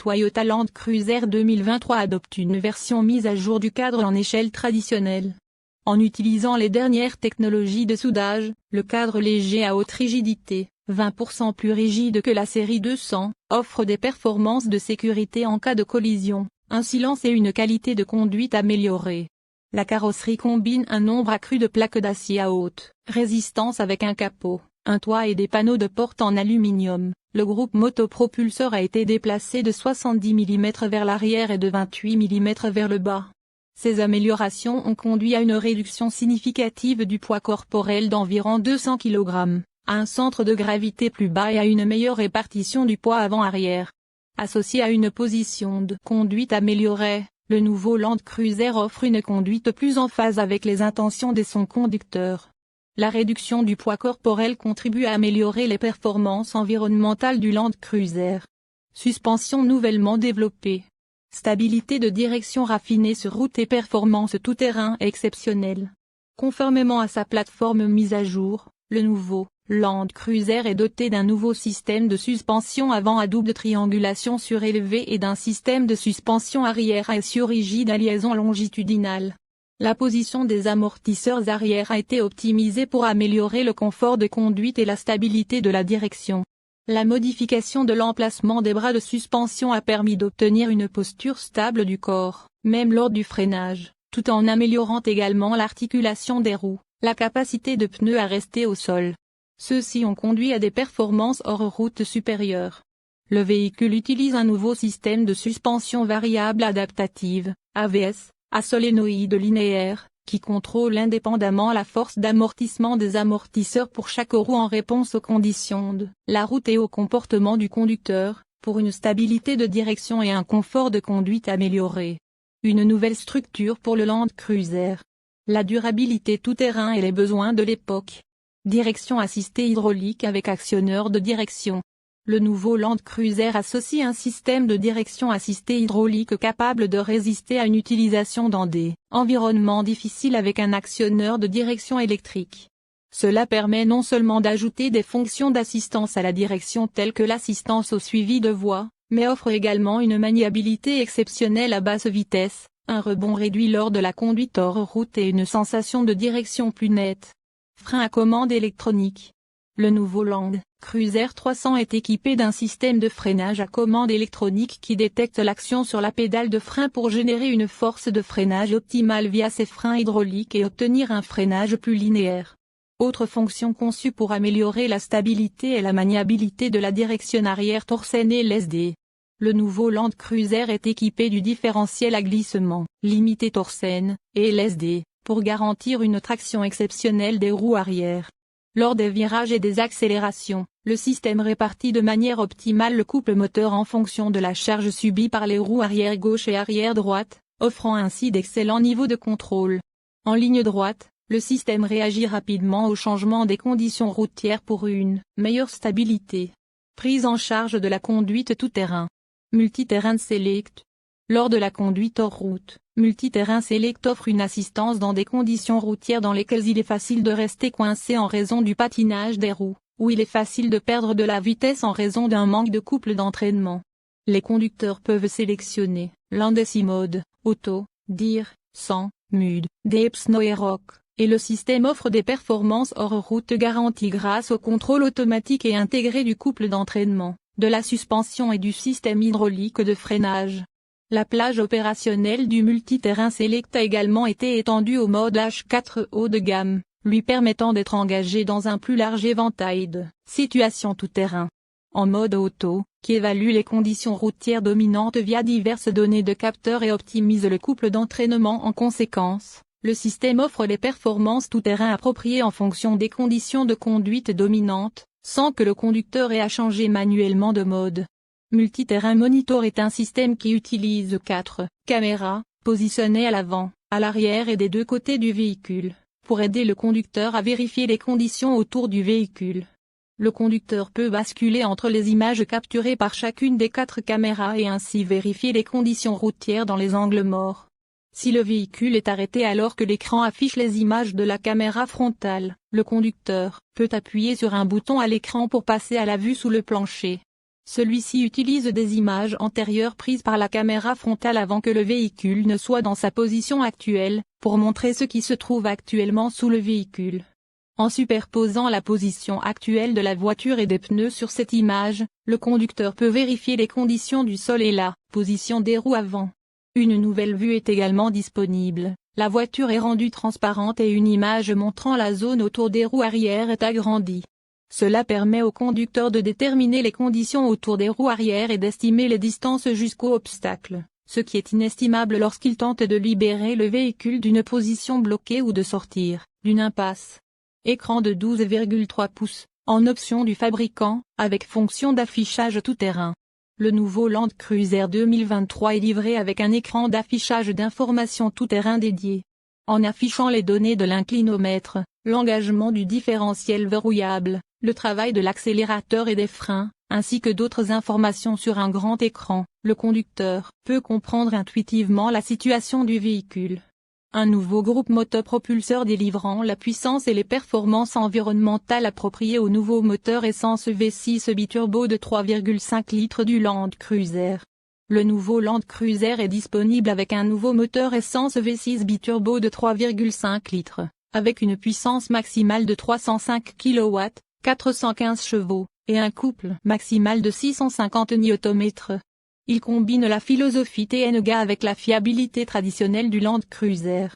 Toyota Land Cruiser 2023 adopte une version mise à jour du cadre en échelle traditionnelle. En utilisant les dernières technologies de soudage, le cadre léger à haute rigidité, 20% plus rigide que la série 200, offre des performances de sécurité en cas de collision, un silence et une qualité de conduite améliorée. La carrosserie combine un nombre accru de plaques d'acier à haute résistance avec un capot, un toit et des panneaux de porte en aluminium. Le groupe motopropulseur a été déplacé de 70 mm vers l'arrière et de 28 mm vers le bas. Ces améliorations ont conduit à une réduction significative du poids corporel d'environ 200 kg, à un centre de gravité plus bas et à une meilleure répartition du poids avant-arrière. Associé à une position de conduite améliorée, le nouveau Land Cruiser offre une conduite plus en phase avec les intentions de son conducteur. La réduction du poids corporel contribue à améliorer les performances environnementales du Land Cruiser. Suspension nouvellement développée. Stabilité de direction raffinée sur route et performance tout-terrain exceptionnelle. Conformément à sa plateforme mise à jour, le nouveau Land Cruiser est doté d'un nouveau système de suspension avant à double triangulation surélevée et d'un système de suspension arrière à essieu rigide à liaison longitudinale. La position des amortisseurs arrière a été optimisée pour améliorer le confort de conduite et la stabilité de la direction. La modification de l'emplacement des bras de suspension a permis d'obtenir une posture stable du corps, même lors du freinage, tout en améliorant également l'articulation des roues, la capacité de pneus à rester au sol. Ceux-ci ont conduit à des performances hors route supérieures. Le véhicule utilise un nouveau système de suspension variable adaptative, AVS, à solénoïde linéaire, qui contrôle indépendamment la force d'amortissement des amortisseurs pour chaque roue en réponse aux conditions de la route et au comportement du conducteur, pour une stabilité de direction et un confort de conduite amélioré. Une nouvelle structure pour le Land Cruiser. La durabilité tout-terrain et les besoins de l'époque. Direction assistée hydraulique avec actionneur de direction. Le nouveau Land Cruiser associe un système de direction assistée hydraulique capable de résister à une utilisation dans des environnements difficiles avec un actionneur de direction électrique. Cela permet non seulement d'ajouter des fonctions d'assistance à la direction telles que l'assistance au suivi de voie, mais offre également une maniabilité exceptionnelle à basse vitesse, un rebond réduit lors de la conduite hors route et une sensation de direction plus nette. Frein à commande électronique. Le nouveau Land Cruiser 300 est équipé d'un système de freinage à commande électronique qui détecte l'action sur la pédale de frein pour générer une force de freinage optimale via ses freins hydrauliques et obtenir un freinage plus linéaire. Autre fonction conçue pour améliorer la stabilité et la maniabilité de la direction arrière Torsen et LSD. Le nouveau Land Cruiser est équipé du différentiel à glissement, limité Torsen, et LSD, pour garantir une traction exceptionnelle des roues arrière. Lors des virages et des accélérations, le système répartit de manière optimale le couple moteur en fonction de la charge subie par les roues arrière gauche et arrière droite, offrant ainsi d'excellents niveaux de contrôle. En ligne droite, le système réagit rapidement au changement des conditions routières pour une meilleure stabilité. Prise en charge de la conduite tout-terrain. Multiterrain Select. Lors de la conduite hors route, Multiterrain Select offre une assistance dans des conditions routières dans lesquelles il est facile de rester coincé en raison du patinage des roues, ou il est facile de perdre de la vitesse en raison d'un manque de couple d'entraînement. Les conducteurs peuvent sélectionner l'Andesi Mode, Auto, Dir, Sans, Mud, Deep Snow et Rock, et le système offre des performances hors route garanties grâce au contrôle automatique et intégré du couple d'entraînement, de la suspension et du système hydraulique de freinage. La plage opérationnelle du Multiterrain Select a également été étendue au mode H4 haut de gamme, lui permettant d'être engagé dans un plus large éventail de situations tout-terrain. En mode auto, qui évalue les conditions routières dominantes via diverses données de capteurs et optimise le couple d'entraînement en conséquence, le système offre les performances tout-terrain appropriées en fonction des conditions de conduite dominantes, sans que le conducteur ait à changer manuellement de mode. Multiterrain Monitor est un système qui utilise 4 caméras, positionnées à l'avant, à l'arrière et des deux côtés du véhicule, pour aider le conducteur à vérifier les conditions autour du véhicule. Le conducteur peut basculer entre les images capturées par chacune des 4 caméras et ainsi vérifier les conditions routières dans les angles morts. Si le véhicule est arrêté alors que l'écran affiche les images de la caméra frontale, le conducteur peut appuyer sur un bouton à l'écran pour passer à la vue sous le plancher. Celui-ci utilise des images antérieures prises par la caméra frontale avant que le véhicule ne soit dans sa position actuelle, pour montrer ce qui se trouve actuellement sous le véhicule. En superposant la position actuelle de la voiture et des pneus sur cette image, le conducteur peut vérifier les conditions du sol et la position des roues avant. Une nouvelle vue est également disponible. La voiture est rendue transparente et une image montrant la zone autour des roues arrière est agrandie. Cela permet au conducteur de déterminer les conditions autour des roues arrière et d'estimer les distances jusqu'aux obstacles, ce qui est inestimable lorsqu'il tente de libérer le véhicule d'une position bloquée ou de sortir d'une impasse. Écran de 12,3 pouces, en option du fabricant, avec fonction d'affichage tout-terrain. Le nouveau Land Cruiser 2023 est livré avec un écran d'affichage d'informations tout-terrain dédié. En affichant les données de l'inclinomètre, l'engagement du différentiel verrouillable, le travail de l'accélérateur et des freins, ainsi que d'autres informations sur un grand écran, le conducteur peut comprendre intuitivement la situation du véhicule. Un nouveau groupe motopropulseur délivrant la puissance et les performances environnementales appropriées au nouveau moteur essence V6 biturbo de 3,5 litres du Land Cruiser. Le nouveau Land Cruiser est disponible avec un nouveau moteur essence V6 biturbo de 3,5 litres, avec une puissance maximale de 305 kW, 415 chevaux, et un couple maximal de 650 Nm. Il combine la philosophie TNGA avec la fiabilité traditionnelle du Land Cruiser.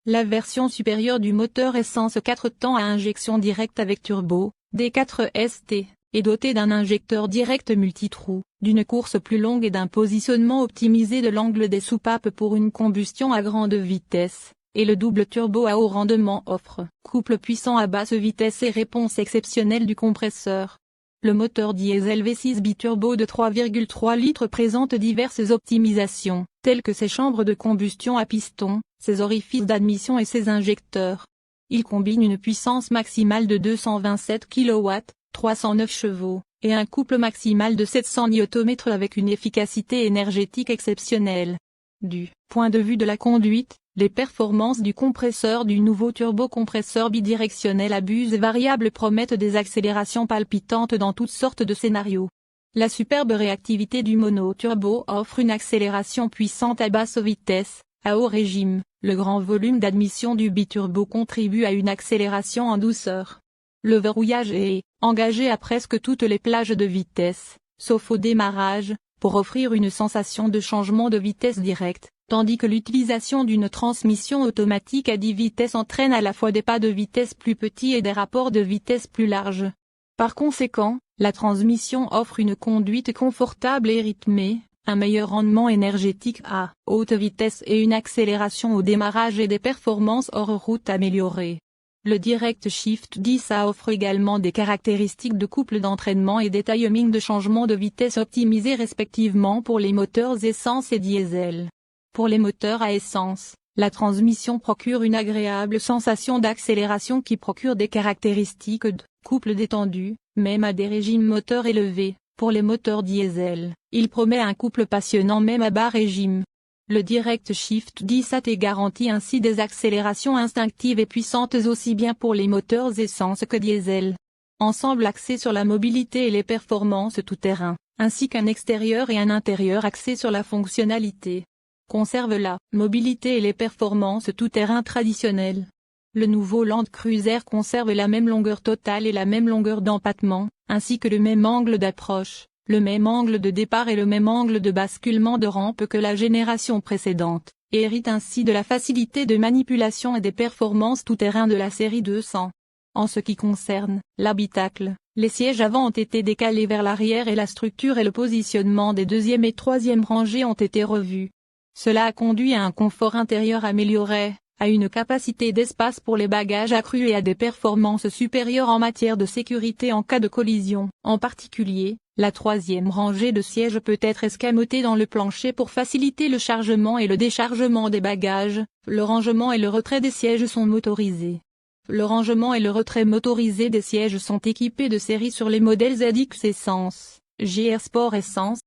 La version supérieure du moteur essence 4 temps à injection directe avec turbo, D4 ST, est dotée d'un injecteur direct multitrous, d'une course plus longue et d'un positionnement optimisé de l'angle des soupapes pour une combustion à grande vitesse, et le double turbo à haut rendement offre couple puissant à basse vitesse et réponse exceptionnelle du compresseur. Le moteur diesel V6 biturbo de 3,3 litres présente diverses optimisations, telles que ses chambres de combustion à piston, ses orifices d'admission et ses injecteurs. Il combine une puissance maximale de 227 kW, 309 chevaux, et un couple maximal de 700 Nm avec une efficacité énergétique exceptionnelle. Du point de vue de la conduite, les performances du compresseur du nouveau turbocompresseur bidirectionnel à buse variable promettent des accélérations palpitantes dans toutes sortes de scénarios. La superbe réactivité du monoturbo offre une accélération puissante à basse vitesse, à haut régime. Le grand volume d'admission du biturbo contribue à une accélération en douceur. Le verrouillage est engagé à presque toutes les plages de vitesse, sauf au démarrage, pour offrir une sensation de changement de vitesse direct, tandis que l'utilisation d'une transmission automatique à 10 vitesses entraîne à la fois des pas de vitesse plus petits et des rapports de vitesse plus larges. Par conséquent, la transmission offre une conduite confortable et rythmée, un meilleur rendement énergétique à haute vitesse et une accélération au démarrage et des performances hors route améliorées. Le Direct Shift 10 offre également des caractéristiques de couple d'entraînement et des timings de changement de vitesse optimisés respectivement pour les moteurs essence et diesel. Pour les moteurs à essence, la transmission procure une agréable sensation d'accélération qui procure des caractéristiques de couple détendu, même à des régimes moteurs élevés. Pour les moteurs diesel, il promet un couple passionnant même à bas régime. Le Direct Shift 10 garantit ainsi des accélérations instinctives et puissantes aussi bien pour les moteurs essence que diesel. Ensemble axés sur la mobilité et les performances tout-terrain, ainsi qu'un extérieur et un intérieur axés sur la fonctionnalité. Conserve la mobilité et les performances tout-terrain traditionnelles. Le nouveau Land Cruiser conserve la même longueur totale et la même longueur d'empattement, ainsi que le même angle d'approche, le même angle de départ et le même angle de basculement de rampe que la génération précédente, et hérite ainsi de la facilité de manipulation et des performances tout-terrain de la série 200. En ce qui concerne l'habitacle, les sièges avant ont été décalés vers l'arrière et la structure et le positionnement des deuxième et troisième rangées ont été revus. Cela a conduit à un confort intérieur amélioré, à une capacité d'espace pour les bagages accrue et à des performances supérieures en matière de sécurité en cas de collision. En particulier, la troisième rangée de sièges peut être escamotée dans le plancher pour faciliter le chargement et le déchargement des bagages. Le rangement et le retrait des sièges sont motorisés. Le rangement et le retrait motorisé des sièges sont équipés de série sur les modèles ZX Essence, GR Sport Essence,